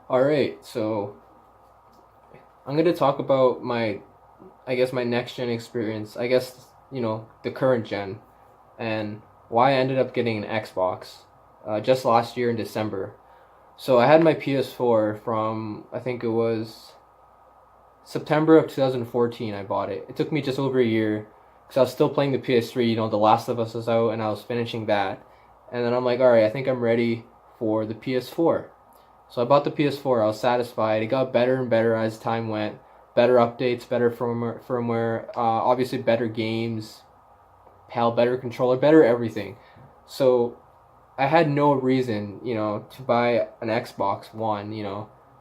All right, so I'm going to talk about my next gen experience. I guess, the current gen and why I ended up getting an Xbox just last year in December. So I had my PS4 from, I think it was September of 2014. I bought it. It took me just over a year because I was still playing the PS3. The Last of Us was out and I was finishing that. And then I'm like, all right, I think I'm ready for the PS4. So I bought the PS4. I was satisfied. It got better and better as time went. Better updates, better firmware, obviously better games, better controller, better everything. So I had no reason, to buy an Xbox One,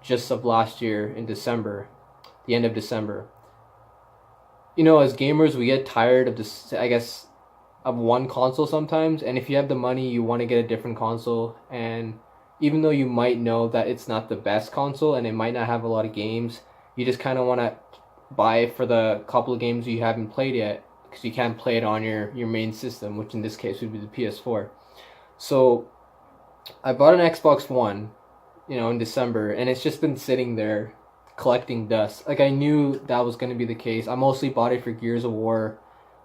just of last year in December, the end of December. As gamers, we get tired of this, I guess, of one console sometimes. And if you have the money, you want to get a different console. And even though you might know that it's not the best console and it might not have a lot of games, you just kind of want to buy it for the couple of games you haven't played yet because you can't play it on your main system, which in this case would be the PS4. So I bought an Xbox One, in December, and it's just been sitting there collecting dust. Like I knew that was going to be the case. I mostly bought it for Gears of War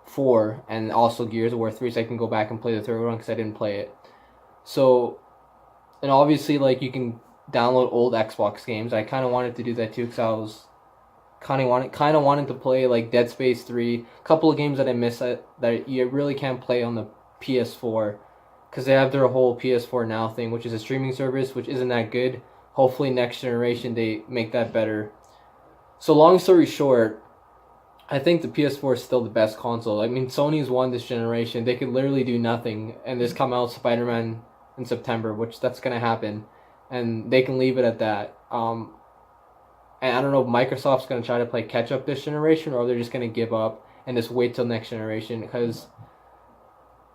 4 and also Gears of War 3 so I can go back and play the third one because I didn't play it. So, and obviously like you can download old Xbox games. I kind of wanted to do that too because I was kind of wanted to play like Dead Space 3, a couple of games that I missed that you really can't play on the PS4 because they have their whole PS4 Now thing, which is a streaming service, which isn't that good. Hopefully, next generation they make that better. So, long story short, I think the PS4 is still the best console. I mean, Sony's won this generation. They could literally do nothing, and just come out Spider Man in September, which that's gonna happen, and they can leave it at that. And I don't know if Microsoft's gonna try to play catch up this generation, or they're just gonna give up and just wait till next generation because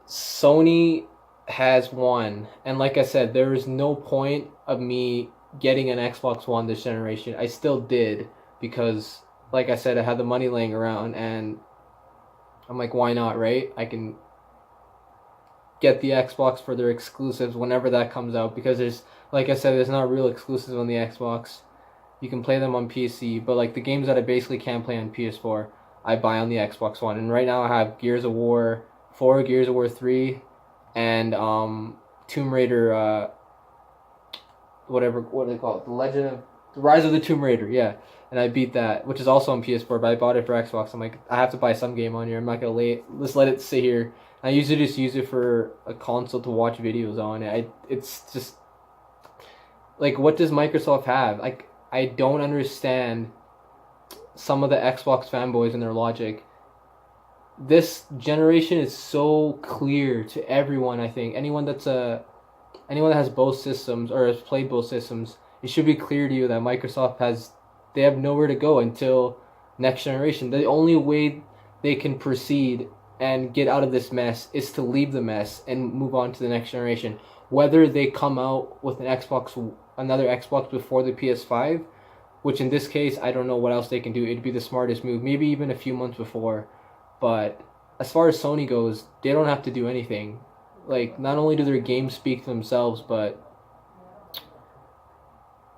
Sony has won, and like I said, there is no point of me getting an Xbox One this generation. I still did because, like I said, I had the money laying around, and I'm like, why not, right? I can get the Xbox for their exclusives whenever that comes out because like I said, there's not real exclusives on the Xbox. You can play them on PC, but like the games that I basically can't play on PS4, I buy on the Xbox One. And right now I have Gears of War 4, Gears of War 3, and Tomb Raider, whatever, what do they call it? The Rise of the Tomb Raider, yeah. And I beat that, which is also on PS4, but I bought it for Xbox. I'm like, I have to buy some game on here. I'm not gonna just let it sit here. I usually just use it for a console to watch videos on. It's just like, what does Microsoft have? Like, I don't understand some of the Xbox fanboys and their logic. This generation is so clear to everyone. I think anyone that has both systems or has played both systems, it should be clear to you that they have nowhere to go until next generation. The only way they can proceed and get out of this mess is to leave the mess and move on to the next generation. Whether they come out with another Xbox before the PS5, which in this case I don't know what else they can do. It'd be the smartest move, maybe even a few months before. But as far as Sony goes, they don't have to do anything. Like, not only do their games speak for themselves, but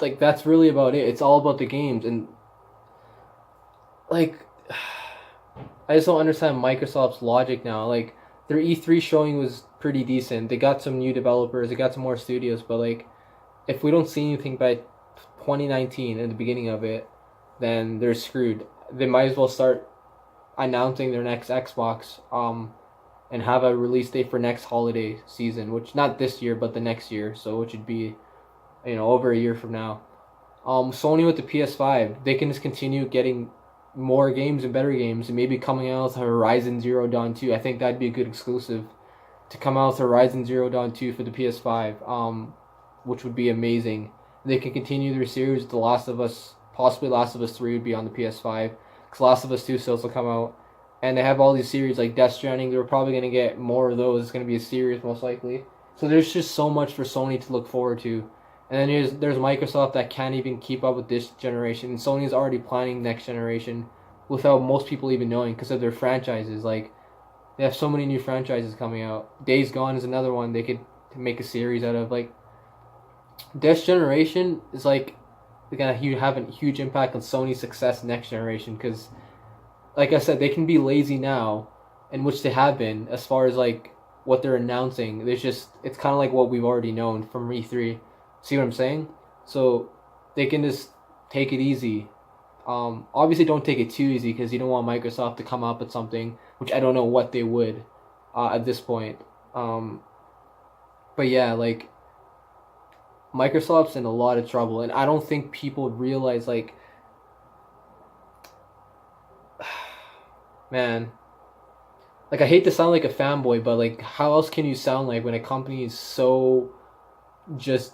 like that's really about it. It's all about the games, and like I just don't understand Microsoft's logic now. Like, their E3 showing was pretty decent. They got some new developers, they got some more studios, but like if we don't see anything by 2019 in the beginning of it, then they're screwed. They might as well start announcing their next Xbox and have a release date for next holiday season, which not this year but the next year, so which would be over a year from now. Sony with the PS5, they can just continue getting more games and better games, and maybe coming out with Horizon Zero Dawn 2. I think that'd be a good exclusive to come out with Horizon Zero Dawn 2 for the PS5, which would be amazing. They can continue their series. The Last of Us, possibly Last of Us 3 would be on the PS5, because Last of Us 2 still will come out. And they have all these series like Death Stranding. They're probably going to get more of those. It's going to be a series most likely. So there's just so much for Sony to look forward to. And then there's Microsoft that can't even keep up with this generation. And Sony's already planning next generation without most people even knowing because of their franchises. Like, they have so many new franchises coming out. Days Gone is another one they could make a series out of. Like, this generation is like they're gonna have a huge impact on Sony's success next generation. Because, like I said, they can be lazy now, in which they have been as far as like what they're announcing. There's just it's kind of like what we've already known from E3. See what I'm saying? So they can just take it easy. Obviously, don't take it too easy because you don't want Microsoft to come up with something which I don't know what they would at this point. Um, but yeah, like Microsoft's in a lot of trouble, and I don't think people realize like, man, like I hate to sound like a fanboy, but like how else can you sound like when a company is so just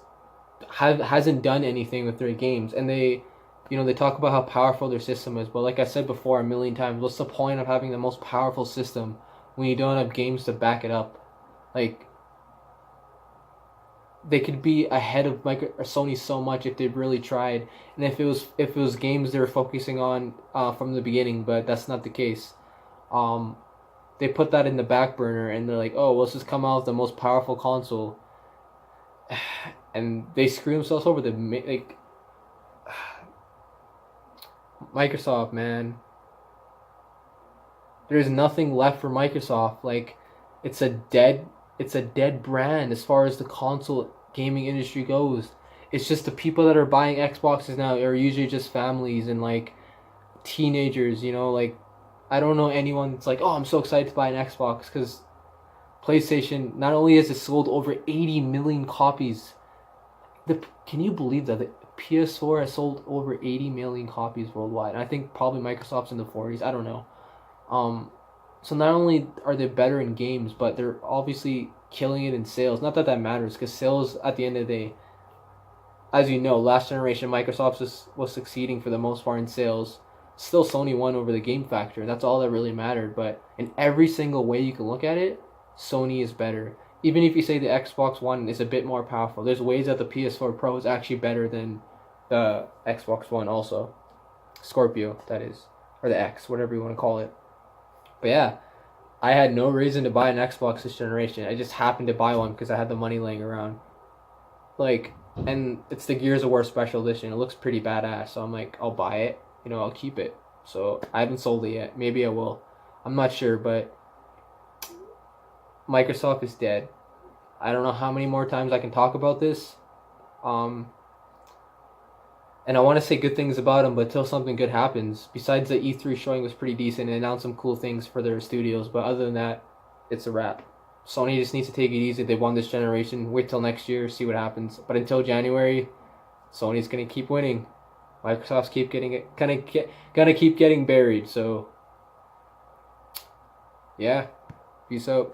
hasn't done anything with their games and they talk about how powerful their system is, but like I said before a million times, what's the point of having the most powerful system when you don't have games to back it up? Like they could be ahead of Micro or Sony so much if they really tried, and if it was games they were focusing on from the beginning, but that's not the case. Um, they put that in the back burner and they're like, oh, well, let's just come out with the most powerful console, and they screw themselves over the like Microsoft, man. There's nothing left for Microsoft. Like, it's a dead, it's a dead brand as far as the console gaming industry goes. It's just the people that are buying Xboxes now are usually just families and like teenagers. Like I don't know anyone that's like, oh, I'm so excited to buy an Xbox because PlayStation not only has it sold over 80 million copies. Can you believe that the PS4 has sold over 80 million copies worldwide? I think probably Microsoft's in the 40s. I don't know. Um, so not only are they better in games, but they're obviously killing it in sales. Not that that matters, because sales at the end of the day, as you know, last generation Microsoft was succeeding for the most part in sales. Still, Sony won over the game factor. That's all that really mattered. But in every single way you can look at it, Sony is better. Even if you say the Xbox One is a bit more powerful, there's ways that the PS4 Pro is actually better than the Xbox One also. Scorpio, that is. Or the X, whatever you want to call it. But yeah, I had no reason to buy an Xbox this generation. I just happened to buy one because I had the money laying around. Like, and it's the Gears of War Special Edition. It looks pretty badass, so I'm like, I'll buy it. I'll keep it. So I haven't sold it yet. Maybe I will. I'm not sure, but Microsoft is dead. I don't know how many more times I can talk about this. Um, and I want to say good things about them, but until something good happens, besides the E3 showing was pretty decent and announced some cool things for their studios, but other than that, it's a wrap. Sony just needs to take it easy. They won this generation. Wait till next year, see what happens. But until January, Sony's gonna keep winning. Microsoft's keep getting it, gonna keep getting buried. So, yeah, peace out.